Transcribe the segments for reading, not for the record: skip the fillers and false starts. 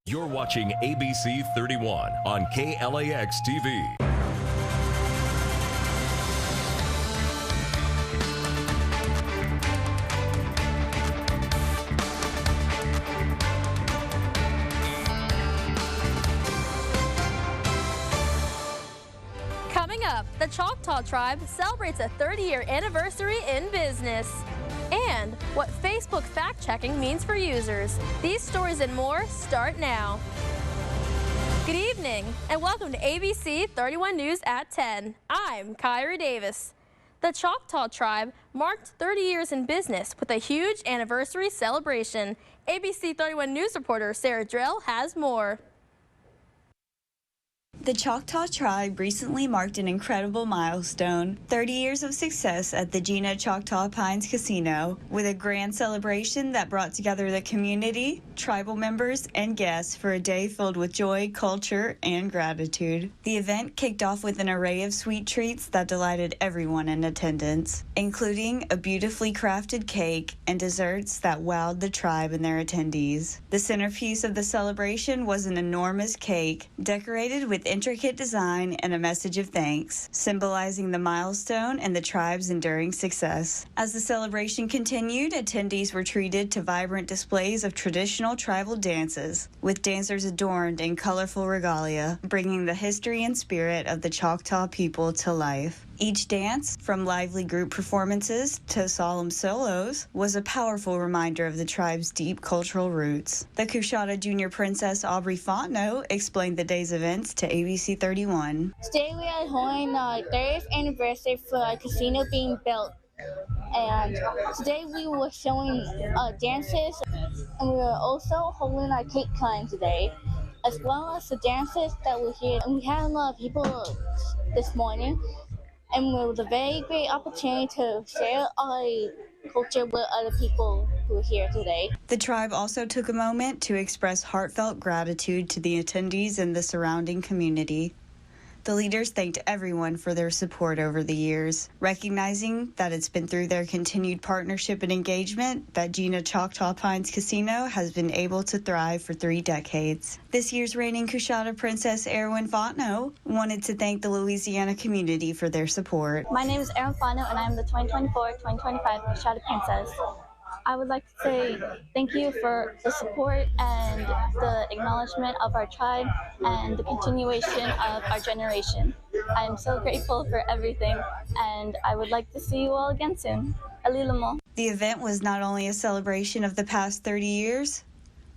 You're watching ABC 31 on KLAX TV. Coming up, the Choctaw Tribe celebrates a 30-year anniversary in business. And what Facebook fact-checking means for users. These stories and more start now. Good evening, and welcome to ABC 31 News at 10. I'm Kiyrax Davis. The Choctaw Tribe marked 30 years in business with a huge anniversary celebration. ABC 31 News reporter Sarah Drell has more. The Choctaw Tribe recently marked an incredible milestone, 30 years of success at the Gina Choctaw Pines Casino, with a grand celebration that brought together the community, tribal members, and guests for a day filled with joy, culture, and gratitude. The event kicked off with an array of sweet treats that delighted everyone in attendance, including a beautifully crafted cake and desserts that wowed the tribe and their attendees. The centerpiece of the celebration was an enormous cake, decorated with intricate design and a message of thanks, symbolizing the milestone and the tribe's enduring success. As the celebration continued, attendees were treated to vibrant displays of traditional tribal dances, with dancers adorned in colorful regalia, bringing the history and spirit of the Choctaw people to life. Each dance, from lively group performances to solemn solos, was a powerful reminder of the tribe's deep cultural roots. The Coushatta Junior Princess Aubrey Fontenot explained the day's events to ABC 31. Today we are holding the 30th anniversary for a casino being built. And today we were showing dances, and we were also holding our cake cutting today, as well as the dances that were here. And we had a lot of people this morning, and it was a very great opportunity to share our culture with other people who are here today. The tribe also took a moment to express heartfelt gratitude to the attendees and the surrounding community. The leaders thanked everyone for their support over the years, recognizing that it's been through their continued partnership and engagement that Gina Choctaw Pines Casino has been able to thrive for 3 decades. This year's reigning Coushatta Princess Erwin Fontenot wanted to thank the Louisiana community for their support. My name is Erwin Fontenot, and I'm the 2024-2025 Coushatta Princess. I would like to say thank you for the support and the acknowledgement of our tribe and the continuation of our generation. I'm so grateful for everything, and I would like to see you all again soon. Alilamo. The event was not only a celebration of the past 30 years,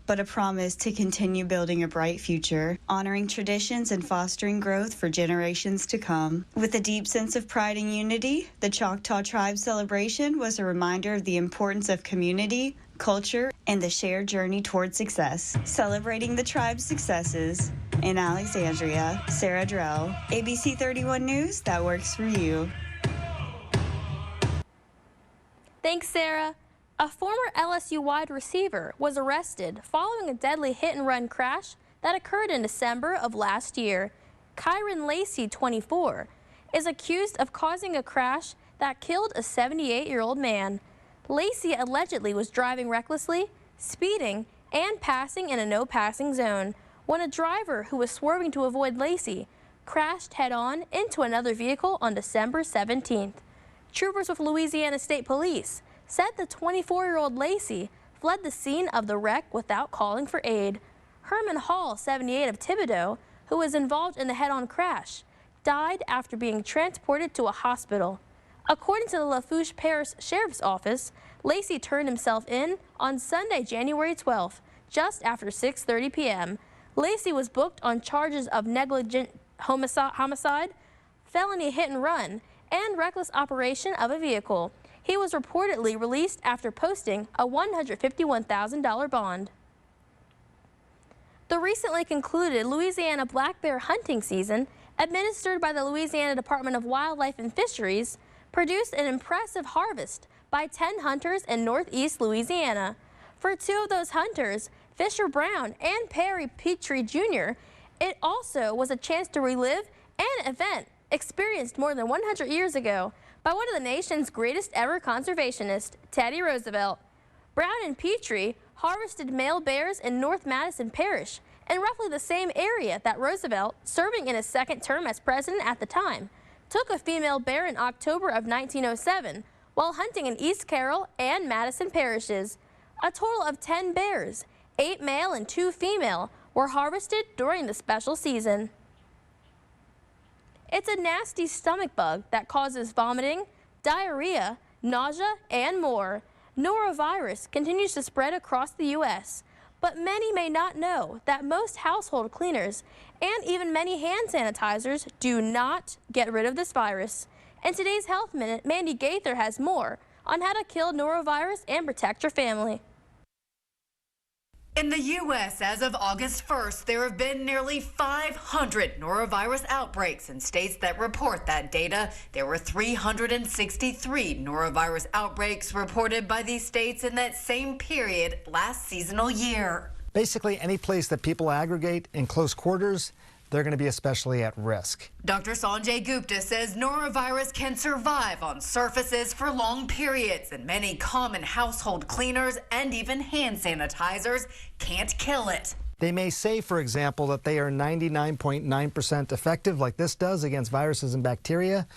but a promise to continue building a bright future, honoring traditions and fostering growth for generations to come. With a deep sense of pride and unity, the Choctaw Tribe celebration was a reminder of the importance of community, culture, and the shared journey toward success. Celebrating the tribe's successes, in Alexandria, Sarah Drell, ABC 31 News, that works for you. Thanks, Sarah. A former LSU wide receiver was arrested following a deadly hit-and-run crash that occurred in December of last year. Kyron Lacey, 24, is accused of causing a crash that killed a 78-year-old man. Lacey allegedly was driving recklessly, speeding, and passing in a no-passing zone when a driver who was swerving to avoid Lacey crashed head-on into another vehicle on December 17th. Troopers with Louisiana State Police said the 24-year-old Lacey fled the scene of the wreck without calling for aid. Herman Hall, 78, of Thibodaux, who was involved in the head-on crash, died after being transported to a hospital. According to the Lafourche Parish Sheriff's Office, Lacey turned himself in on Sunday, January 12th, just after 6:30 p.m. Lacey was booked on charges of negligent homicide, felony hit-and-run, and reckless operation of a vehicle. He was reportedly released after posting a $151,000 bond. The recently concluded Louisiana black bear hunting season, administered by the Louisiana Department of Wildlife and Fisheries, produced an impressive harvest by 10 hunters in northeast Louisiana. For 2 of those hunters, Fisher Brown and Perry Petrie Jr., it also was a chance to relive an event experienced more than 100 years ago by one of the nation's greatest ever conservationists, Teddy Roosevelt. Brown and Petrie harvested male bears in North Madison Parish in roughly the same area that Roosevelt, serving in his second term as president at the time, took a female bear in October of 1907 while hunting in East Carroll and Madison parishes. A total of 10 bears, 8 male and 2 female, were harvested during the special season. It's a nasty stomach bug that causes vomiting, diarrhea, nausea, and more. Norovirus continues to spread across the U.S., but many may not know that most household cleaners and even many hand sanitizers do not get rid of this virus. In today's Health Minute, Mandy Gaither has more on how to kill norovirus and protect your family. In the U.S., as of August 1st, there have been nearly 500 norovirus outbreaks in states that report that data. There were 363 norovirus outbreaks reported by these states in that same period last seasonal year. Basically, any place that people aggregate in close quarters, they're going to be especially at risk. Dr. Sanjay Gupta says norovirus can survive on surfaces for long periods, and many common household cleaners and even hand sanitizers can't kill it. They may say, for example, that they are 99.9% effective, like this does, against viruses and bacteria,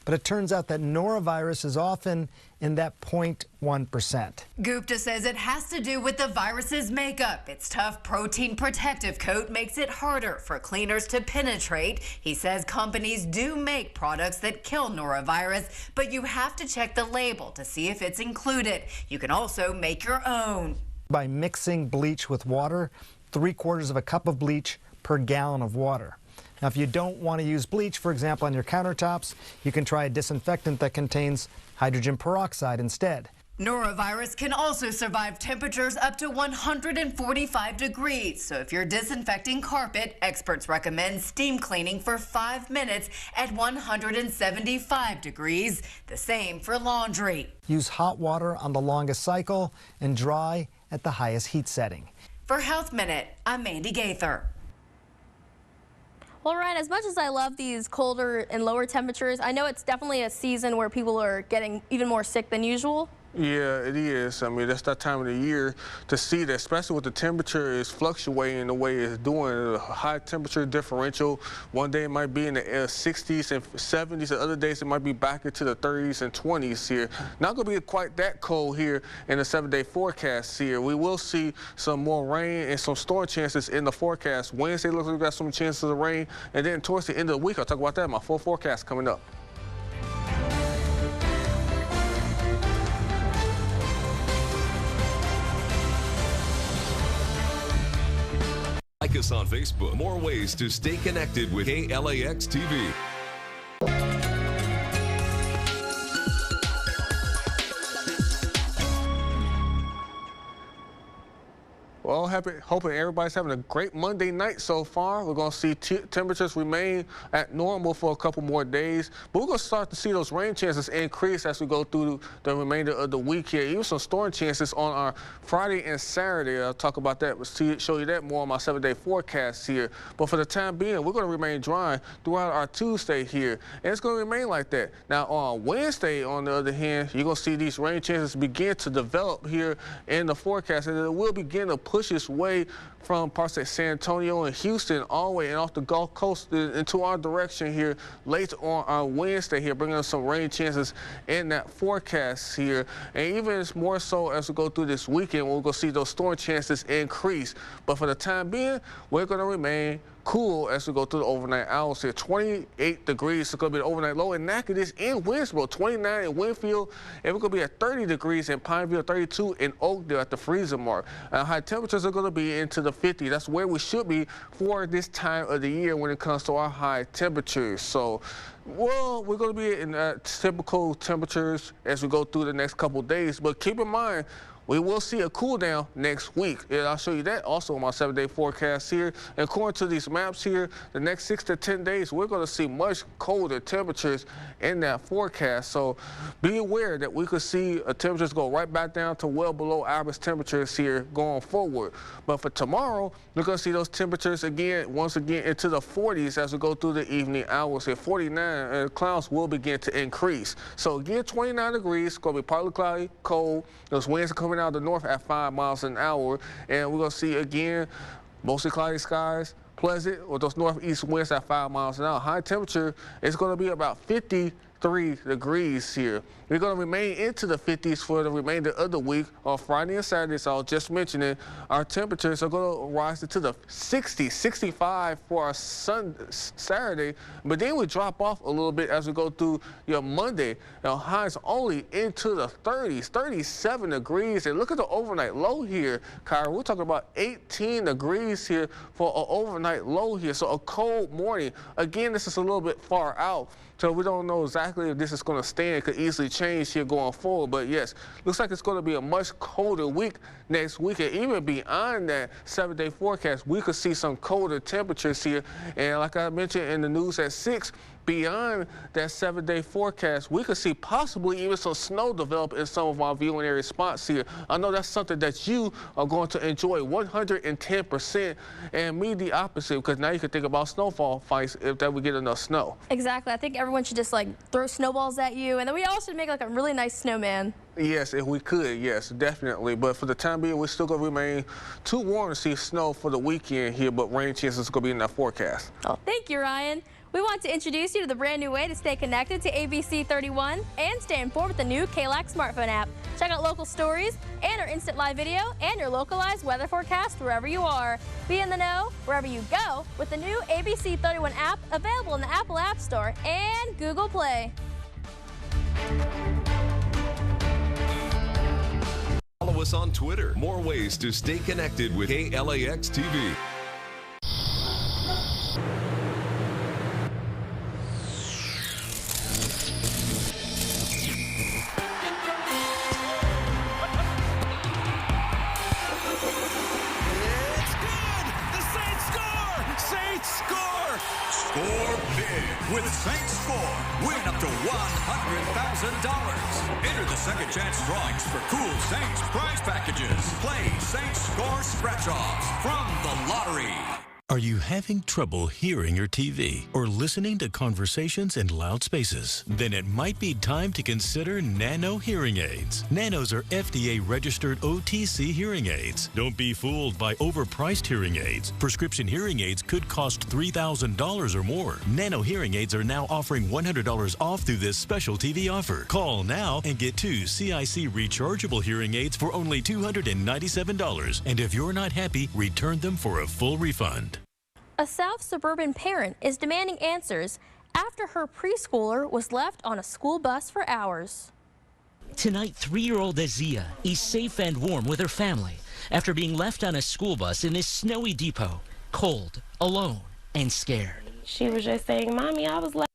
but it turns out that norovirus is often in that 0.1%. Gupta says it has to do with the virus's makeup. Its tough protein protective coat makes it harder for cleaners to penetrate. He says companies do make products that kill norovirus, but you have to check the label to see if it's included. You can also make your own. By mixing bleach with water, 3/4 of a cup of bleach per gallon of water. Now, if you don't want to use bleach, for example, on your countertops, you can try a disinfectant that contains hydrogen peroxide instead. Norovirus can also survive temperatures up to 145 degrees. So if you're disinfecting carpet, experts recommend steam cleaning for 5 minutes at 175 degrees. The same for laundry. Use hot water on the longest cycle and dry at the highest heat setting. For Health Minute, I'm Mandy Gaither. Well, Ryan, as much as I love these colder and lower temperatures, I know it's definitely a season where people are getting even more sick than usual. Yeah, it is. I mean, that's that time of the year to see that, especially with the temperature is fluctuating the way it's doing. A high temperature differential. One day it might be in the 60s and 70s. The other days it might be back into the 30s and 20s here. Not going to be quite that cold here in the 7-day forecast here. We will see some more rain and some storm chances in the forecast. Wednesday looks like we got some chances of rain. And then towards the end of the week, I'll talk about that in my full forecast coming up. Like us on Facebook. More ways to stay connected with KLAX TV. Well, hoping everybody's having a great Monday night so far. We're going to see temperatures remain at normal for a couple more days, but we're going to start to see those rain chances increase as we go through the remainder of the week here. Even some storm chances on our Friday and Saturday. I'll talk about that. We'll show you that more on my 7-day forecast here. But for the time being, we're going to remain dry throughout our Tuesday here, and it's going to remain like that. Now, on Wednesday, on the other hand, you're going to see these rain chances begin to develop here in the forecast, and it will begin to push its way from parts of San Antonio and Houston all the way and off the Gulf Coast into our direction here late on Wednesday here, bringing us some rain chances in that forecast here. And even more so as we go through this weekend, we're going to see those storm chances increase. But for the time being, we're going to remain cool as we go through the overnight hours here. 28 degrees is going to be the overnight low in Natchitoches and Winsboro, 29 in Winfield, and we're going to be at 30 degrees in Pineville, 32 in Oakdale at the freezer mark. High temperatures are going to be into the 50s. That's where we should be for this time of the year when it comes to our high temperatures. So, well, we're going to be in typical temperatures as we go through the next couple of days, but keep in mind, we will see a cool down next week, and I'll show you that also on my 7-day forecast here. And according to these maps here, the next 6 to 10 days, we're going to see much colder temperatures in that forecast. So be aware that we could see temperatures go right back down to well below average temperatures here going forward. But for tomorrow, we're going to see those temperatures once again into the 40s as we go through the evening hours here. 49, and clouds will begin to increase. So again, 29 degrees, going to be partly cloudy, cold. Those winds are coming out of the north at 5 miles an hour, and we're going to see again Mostly cloudy skies, pleasant with those northeast winds at 5 miles an hour. High temperature is going to be about 53 degrees here. We're going to remain into the 50s for the remainder of the week. On Friday and Saturday, so I was just mentioning, our temperatures are going to rise into the 60s, 65 for our Saturday, but then we drop off a little bit as we go through your Monday. Now, highs only into the 30s, 37 degrees. And look at the overnight low here, Kyra. We're talking about 18 degrees here for an overnight low here. So a cold morning. Again, this is a little bit far out, so we don't know exactly if this is going to stand. It could easily change here going forward. But yes, looks like it's going to be a much colder week next week. And even beyond that 7-day forecast, we could see some colder temperatures here. And like I mentioned in the news at 6, beyond that 7-day forecast, we could see possibly even some snow develop in some of our viewing area spots here. I know that's something that you are going to enjoy 110%, and me the opposite, because now you can think about snowfall fights if that would get enough snow. Exactly. I think everyone should just like throw snowballs at you, and then we all should make like a really nice snowman. Yes, if we could, yes, definitely. But for the time being, we're still going to remain too warm to see snow for the weekend here, but rain chances are going to be in that forecast. Oh, thank you, Ryan. We want to introduce you to the brand new way to stay connected to ABC31 and stay informed with the new KLAX smartphone app. Check out local stories and our instant live video and your localized weather forecast wherever you are. Be in the know wherever you go with the new ABC31 app, available in the Apple App Store and Google Play. Follow us on Twitter. More ways to stay connected with KLAX TV. Score big with Saints Score. Win up to $100,000. Enter the second chance drawings for cool Saints prize packages. Play Saints Score scratch-offs from the lottery. Are you having trouble hearing your TV or listening to conversations in loud spaces? Then it might be time to consider Nano hearing aids. Nanos are FDA-registered OTC hearing aids. Don't be fooled by overpriced hearing aids. Prescription hearing aids could cost $3,000 or more. Nano hearing aids are now offering $100 off through this special TV offer. Call now and get 2 CIC rechargeable hearing aids for only $297. And if you're not happy, return them for a full refund. A South suburban parent is demanding answers after her preschooler was left on a school bus for hours. Tonight, 3-year-old Azia is safe and warm with her family after being left on a school bus in this snowy depot, cold, alone, and scared. She was just saying, "Mommy, I was left."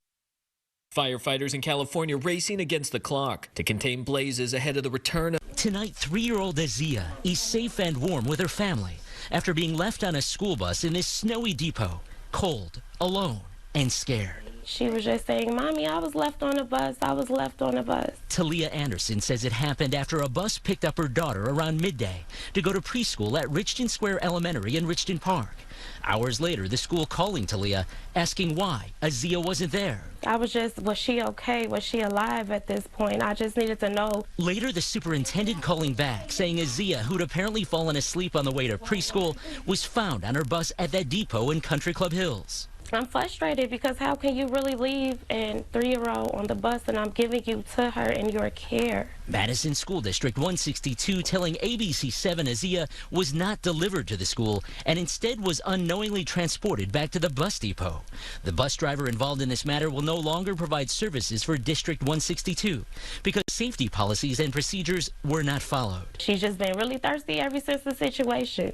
Firefighters in California racing against the clock to contain blazes ahead of the return of... Tonight, 3-year-old Azia is safe and warm with her family after being left on a school bus in this snowy depot, cold, alone, and scared. She was just saying, "Mommy, I was left on a bus. I was left on a bus." Talia Anderson says it happened after a bus picked up her daughter around midday to go to preschool at Richton Square Elementary in Richton Park. Hours later, the school calling Talia, asking why Azia wasn't there. I was she okay? Was she alive at this point? I just needed to know. Later, the superintendent calling back, saying Azia, who'd apparently fallen asleep on the way to preschool, was found on her bus at that depot in Country Club Hills. I'm frustrated because how can you really leave a 3-year-old on the bus and I'm giving you to her in your care? Madison School District 162 telling ABC7 Azia was not delivered to the school and instead was unknowingly transported back to the bus depot. The bus driver involved in this matter will no longer provide services for District 162 because safety policies and procedures were not followed. She's just been really thirsty ever since the situation.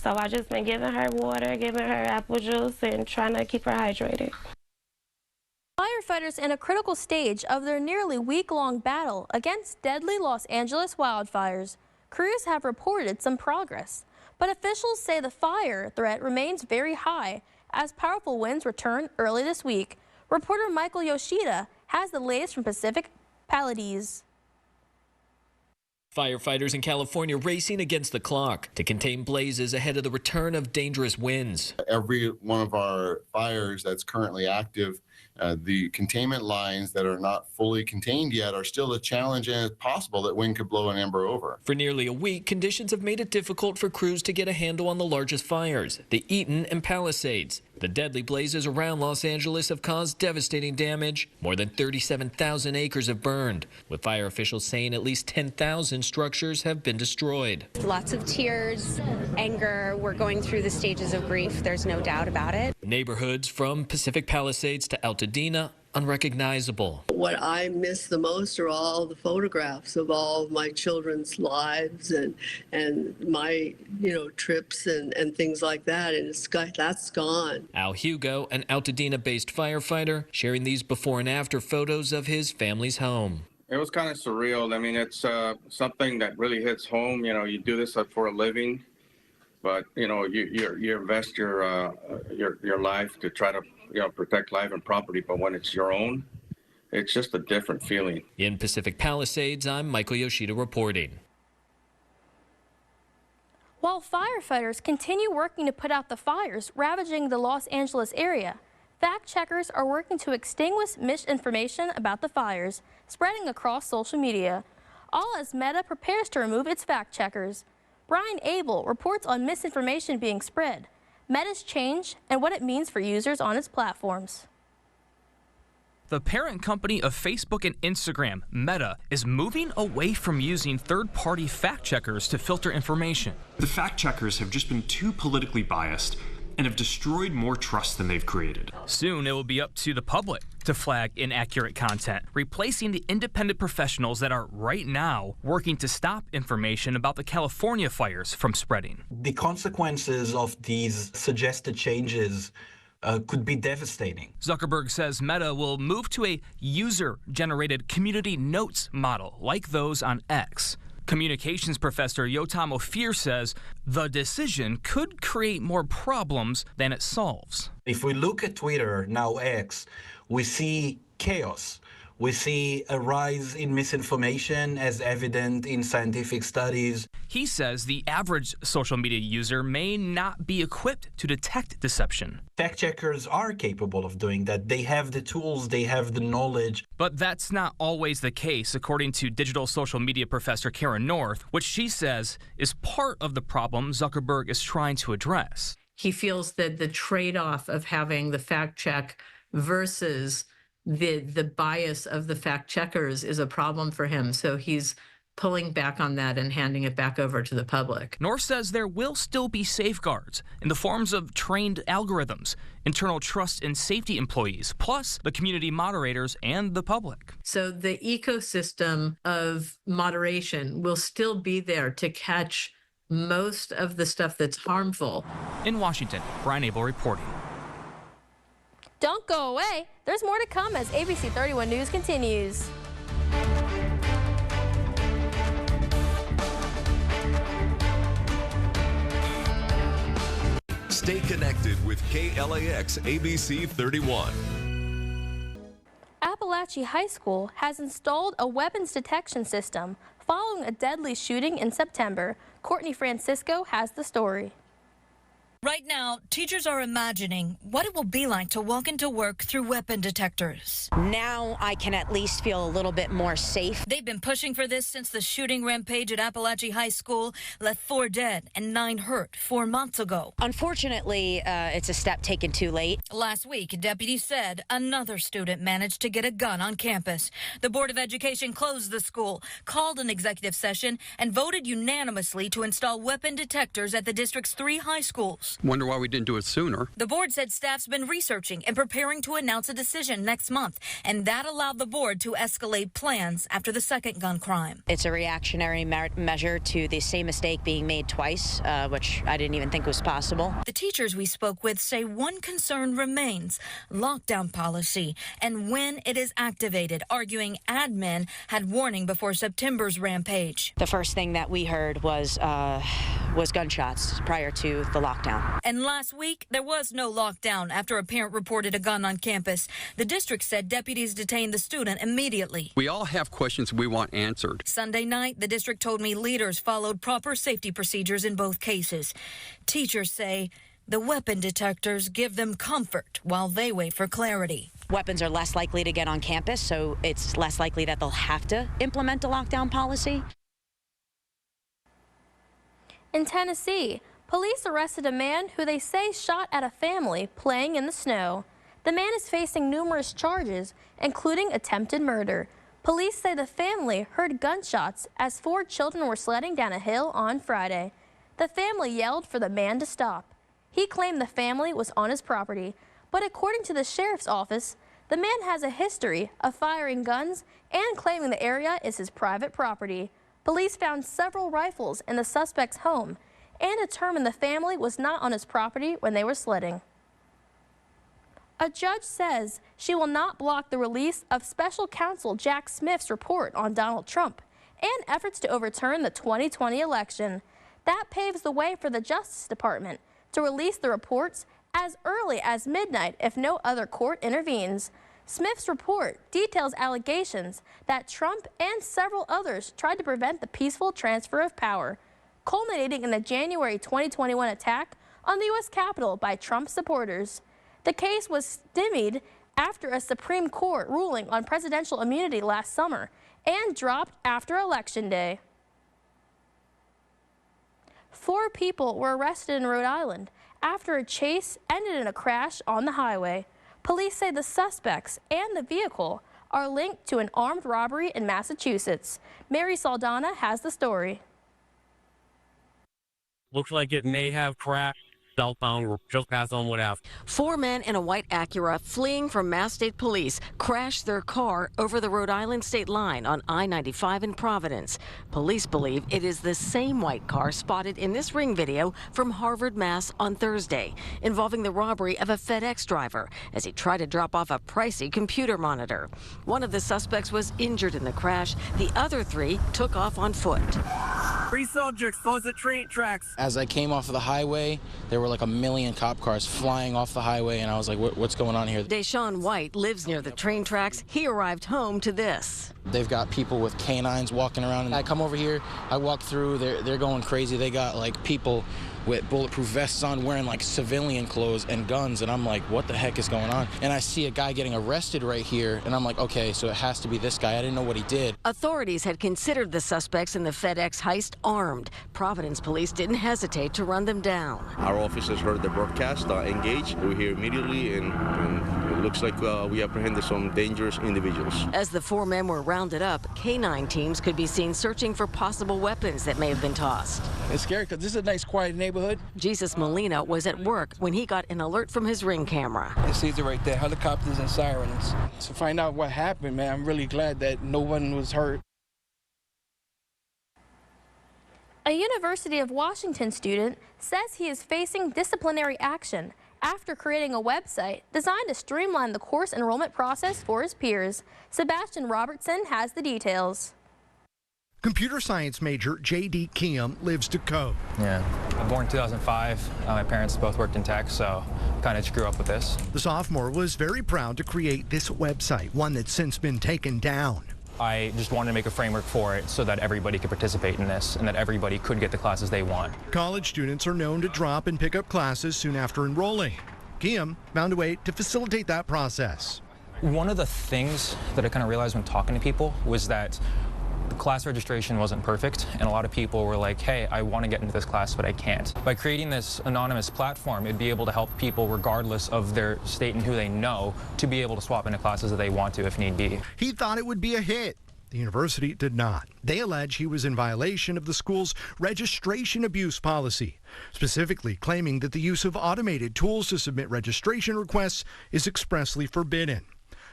So I just been giving her water, giving her apple juice, and trying to keep her hydrated. Firefighters in a critical stage of their nearly week-long battle against deadly Los Angeles wildfires. Crews have reported some progress, but officials say the fire threat remains very high as powerful winds return early this week. Reporter Michael Yoshida has the latest from Pacific Palisades. Firefighters in California racing against the clock to contain blazes ahead of the return of dangerous winds. Every one of our fires that's currently active The containment lines that are not fully contained yet are still a challenge, and it's possible that wind could blow an ember over. For nearly a week, conditions have made it difficult for crews to get a handle on the largest fires, the Eaton and Palisades. The deadly blazes around Los Angeles have caused devastating damage. More than 37,000 acres have burned, with fire officials saying at least 10,000 structures have been destroyed. Lots of tears, anger. We're going through the stages of grief. There's no doubt about it. Neighborhoods from Pacific Palisades to Altadena, unrecognizable. What I miss the most are all the photographs of all of my children's lives and my trips and things like that, and that's gone. Al Hugo, an Altadena-based firefighter, sharing these before and after photos of his family's home. It was kind of surreal. I mean, it's something that really hits home. You do this for a living, but you invest your life to try to protect life and property, but when it's your own, it's just a different feeling. In Pacific Palisades, I'm Michael Yoshida reporting. While firefighters continue working to put out the fires ravaging the Los Angeles area, fact-checkers are working to extinguish misinformation about the fires spreading across social media, all as Meta prepares to remove its fact-checkers. Brian Abel reports on misinformation being spread, Meta's change, and what it means for users on its platforms. The parent company of Facebook and Instagram, Meta, is moving away from using third-party fact-checkers to filter information. The fact-checkers have just been too politically biased and have destroyed more trust than they've created. Soon it will be up to the public to flag inaccurate content, replacing the independent professionals that are right now working to stop information about the California fires from spreading. The consequences of these suggested changes could be devastating. Zuckerberg says Meta will move to a user-generated community notes model like those on X. Communications professor Yotam Ophir says the decision could create more problems than it solves. If we look at Twitter, now X, we see chaos. We see a rise in misinformation as evident in scientific studies. He says the average social media user may not be equipped to detect deception. Fact checkers are capable of doing that. They have the tools, they have the knowledge. But that's not always the case, according to digital social media professor Karen North, which she says is part of the problem Zuckerberg is trying to address. He feels that the trade-off of having the fact check versus the bias of the fact checkers is a problem for him. So he's pulling back on that and handing it back over to the public. North says there will still be safeguards in the forms of trained algorithms, internal trust and safety employees, plus the community moderators and the public. So the ecosystem of moderation will still be there to catch most of the stuff that's harmful. In Washington, Brian Abel reporting. Don't go away. There's more to come as ABC 31 News continues. Stay connected with KLAX ABC31. Appalachia High School has installed a weapons detection system following a deadly shooting in September. Courtney Francisco has the story. Right now, teachers are imagining what it will be like to walk into work through weapon detectors. Now I can at least feel a little bit more safe. They've been pushing for this since the shooting rampage at Appalachia High School left 4 dead and 9 hurt 4 months ago. Unfortunately, it's a step taken too late. Last week, deputies said another student managed to get a gun on campus. The Board of Education closed the school, called an executive session, and voted unanimously to install weapon detectors at the district's 3 high schools. Wonder why we didn't do it sooner. The board said staff's been researching and preparing to announce a decision next month, and that allowed the board to escalate plans after the second gun crime. It's a reactionary measure to the same mistake being made twice, which I didn't even think was possible. The teachers we spoke with say one concern remains, lockdown policy, and when it is activated, arguing admin had warning before September's rampage. The first thing that we heard was gunshots prior to the lockdown. And last week, there was no lockdown after a parent reported a gun on campus. The district said deputies detained the student immediately. We all have questions we want answered. Sunday night, the district told me leaders followed proper safety procedures in both cases. Teachers say The weapon detectors give them comfort while they wait for clarity. Weapons are less likely to get on campus, so it's less likely that they'll have to implement a lockdown policy. In Tennessee, police arrested a man who they say shot at a family playing in the snow. The man is facing numerous charges, including attempted murder. Police say the family heard gunshots as 4 children were sledding down a hill on Friday. The family yelled for the man to stop. He claimed the family was on his property, but according to the sheriff's office, the man has a history of firing guns and claiming the area is his private property. Police found several rifles in the suspect's home and determined the family was not on his property when they were sledding. A judge says she will not block the release of special counsel Jack Smith's report on Donald Trump and efforts to overturn the 2020 election. That paves the way for the Justice Department to release the reports as early as midnight if no other court intervenes. Smith's report details allegations that Trump and several others tried to prevent the peaceful transfer of power, culminating in the January 2021 attack on the U.S. Capitol by Trump supporters. The case was stymied after a Supreme Court ruling on presidential immunity last summer and dropped after Election Day. 4 people were arrested in Rhode Island after a chase ended in a crash on the highway. Police say the suspects and the vehicle are linked to an armed robbery in Massachusetts. Mary Saldana has the story. Looks like it may have crashed. Cell phone just passed on without. 4 men in a white Acura fleeing from Mass State Police crashed their car over the Rhode Island state line on I-95 in Providence. Police believe it is the same white car spotted in this Ring video from Harvard, Mass on Thursday, involving the robbery of a FedEx driver as he tried to drop off a pricey computer monitor. One of the suspects was injured in the crash. The other 3 took off on foot. 3 soldiers close the train tracks. As I came off of the highway, there were like a million cop cars flying off the highway, and I was like, what's going on here? Deshaun White lives near the train tracks. He arrived home to this. They've got people with canines walking around, and I come over here, I walk through, they're going crazy. They got like people with bulletproof vests on wearing like civilian clothes and guns, and I'm like, what the heck is going on? And I see a guy getting arrested right here, and I'm like, okay, so it has to be this guy. I didn't know what he did. Authorities had considered the suspects in the FedEx heist armed. Providence police didn't hesitate to run them down. Our officers heard the broadcast, engaged. We're here immediately, and it looks like we apprehended some dangerous individuals. As the 4 men were rounded up, K-9 teams could be seen searching for possible weapons that may have been tossed. It's scary because this is a nice, quiet neighborhood. Jesus Molina was at work when he got an alert from his Ring camera. It sees it right there, helicopters and sirens. To find out what happened, man, I'm really glad that no one was hurt. A University of Washington student says he is facing disciplinary action after creating a website designed to streamline the course enrollment process for his peers. Sebastian Robertson has the details. Computer science major J.D. Kiem lives to code. Yeah, I'm born in 2005. My parents both worked in tech, so kind of just grew up with this. The sophomore was very proud to create this website, one that's since been taken down. I just wanted to make a framework for it so that everybody could participate in this and that everybody could get the classes they want. College students are known to drop and pick up classes soon after enrolling. Kiem found a way to facilitate that process. One of the things that I kind of realized when talking to people was that the class registration wasn't perfect, and a lot of people were like, hey, I want to get into this class, but I can't. By creating this anonymous platform, it'd be able to help people, regardless of their state and who they know, to be able to swap into classes that they want to if need be. He thought it would be a hit. The university did not. They allege he was in violation of the school's registration abuse policy, specifically claiming that the use of automated tools to submit registration requests is expressly forbidden.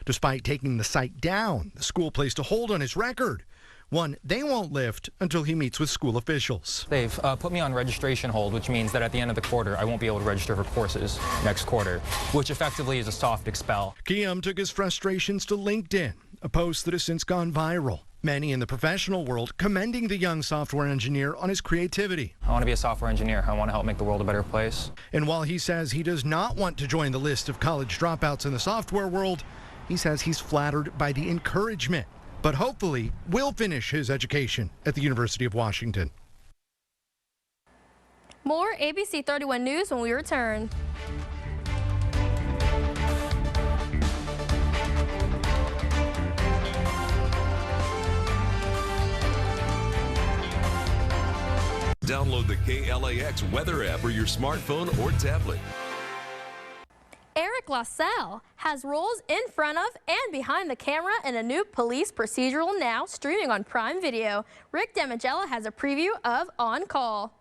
Despite taking the site down, the school placed a hold on his record, one they won't lift until he meets with school officials. They've put me on registration hold, which means that at the end of the quarter, I won't be able to register for courses next quarter, which effectively is a soft expel. Kiem took his frustrations to LinkedIn, a post that has since gone viral. Many in the professional world commending the young software engineer on his creativity. I want to be a software engineer. I want to help make the world a better place. And while he says he does not want to join the list of college dropouts in the software world, he says he's flattered by the encouragement, but hopefully will finish his education at the University of Washington. More ABC 31 News when we return. Download the KLAX weather app for your smartphone or tablet. Eric LaSalle has roles in front of and behind the camera in a new police procedural now streaming on Prime Video. Rick Damigella has a preview of On Call.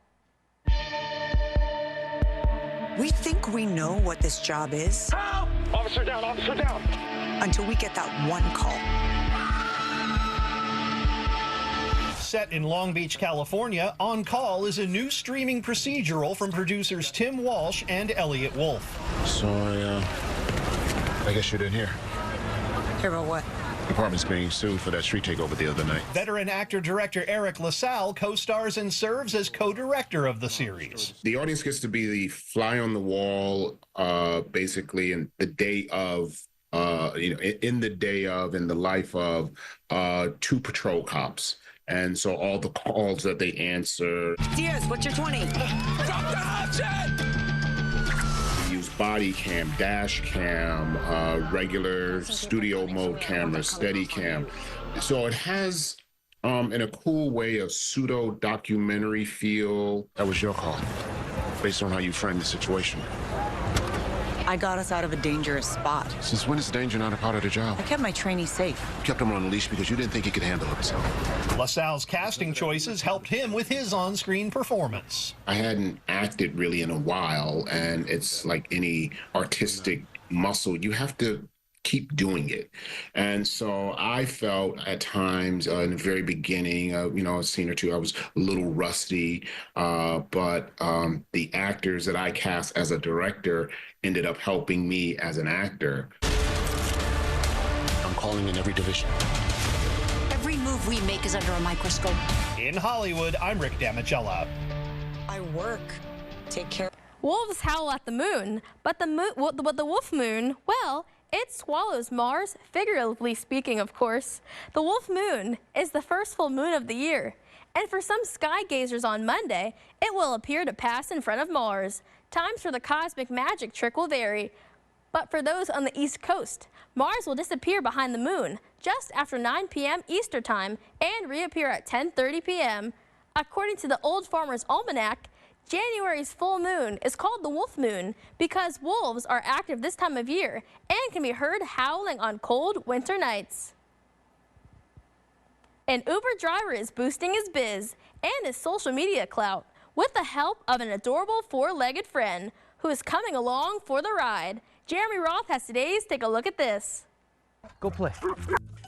We think we know what this job is. Help! Officer down, officer down. Until we get that one call. Set in Long Beach, California, On Call is a new streaming procedural from producers Tim Walsh and Elliot Wolf. So I guess you didn't hear. Hear about what? The department's being sued for that street takeover the other night. Veteran actor-director Eric LaSalle co-stars and serves as co-director of the series. The audience gets to be the fly on the wall, basically, in the day of, in the life of two patrol cops. And so all the calls that they answer. Diaz, what's your 20? We use body cam, dash cam, regular studio mode cameras, steady cam. So it has, in a cool way, a pseudo documentary feel. That was your call, based on how you framed the situation. I got us out of a dangerous spot. Since when is danger not a part of the job? I kept my trainee safe. You kept him on a leash because you didn't think he could handle himself. LaSalle's casting choices helped him with his on-screen performance. I hadn't acted really in a while, and it's like any artistic muscle. You have to keep doing it. And so I felt at times in the very beginning, a scene or two, I was a little rusty, but the actors that I cast as a director ended up helping me as an actor. I'm calling in every division. Every move we make is under a microscope. In Hollywood, I'm Rick Damigella. I work. Take care. Wolves howl at the moon, but the wolf moon, well, it swallows Mars, figuratively speaking, of course. The wolf moon is the first full moon of the year, and for some sky gazers on Monday, it will appear to pass in front of Mars. Times for the cosmic magic trick will vary, but for those on the East Coast, Mars will disappear behind the moon just after 9 p.m. Eastern Time and reappear at 10:30 p.m. According to the Old Farmer's Almanac, January's full moon is called the wolf moon because wolves are active this time of year and can be heard howling on cold winter nights. An Uber driver is boosting his biz and his social media clout with the help of an adorable four-legged friend who is coming along for the ride. Jeremy Roth has today's Take a Look at This. Go play.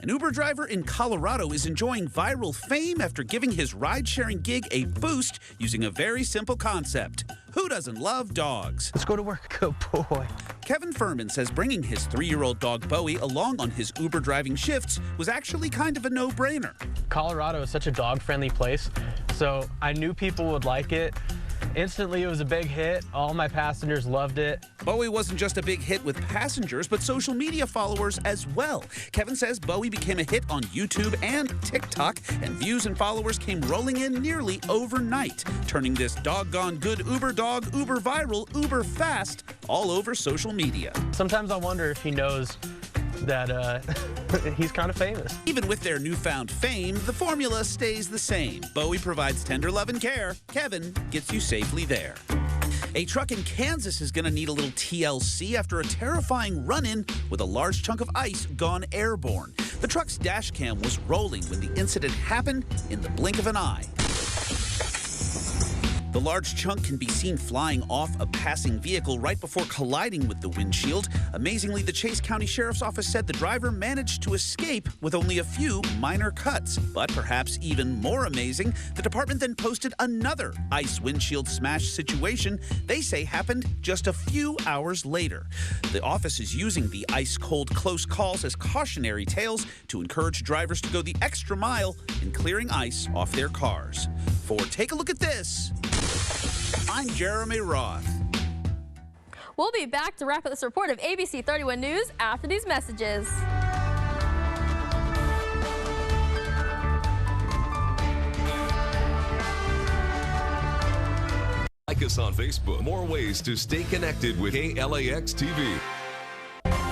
An Uber driver in Colorado is enjoying viral fame after giving his ride-sharing gig a boost using a very simple concept. Who doesn't love dogs? Let's go to work. Good boy. Kevin Furman says bringing his 3-year-old dog Bowie along on his Uber driving shifts was actually kind of a no-brainer. Colorado is such a dog-friendly place, so I knew people would like it. Instantly, it was a big hit. All my passengers loved it. Bowie wasn't just a big hit with passengers, but social media followers as well. Kevin says Bowie became a hit on YouTube and TikTok, and views and followers came rolling in nearly overnight, turning this doggone good Uber dog uber viral, uber fast, all over social media. Sometimes I wonder if he knows that he's kind of famous. Even with their newfound fame, the formula stays the same. Bowie provides tender love and care. Kevin gets you safely there. A truck in Kansas is going to need a little TLC after a terrifying run-in with a large chunk of ice gone airborne. The truck's dash cam was rolling when the incident happened in the blink of an eye. The large chunk can be seen flying off a passing vehicle right before colliding with the windshield. Amazingly, the Chase County Sheriff's Office said the driver managed to escape with only a few minor cuts. But perhaps even more amazing, the department then posted another ice windshield smash situation they say happened just a few hours later. The office is using the ice-cold close calls as cautionary tales to encourage drivers to go the extra mile in clearing ice off their cars. For Take a Look at This, I'm Jeremy Roth. We'll be back to wrap up this report of ABC 31 News after these messages. Like us on Facebook. More ways to stay connected with KLAX TV.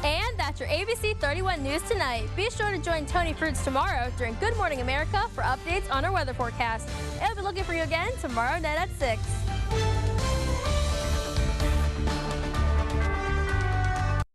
And that's your ABC 31 News tonight. Be sure to join Tony Fruits tomorrow during Good Morning America for updates on our weather forecast. I'll be looking for you again tomorrow night at 6.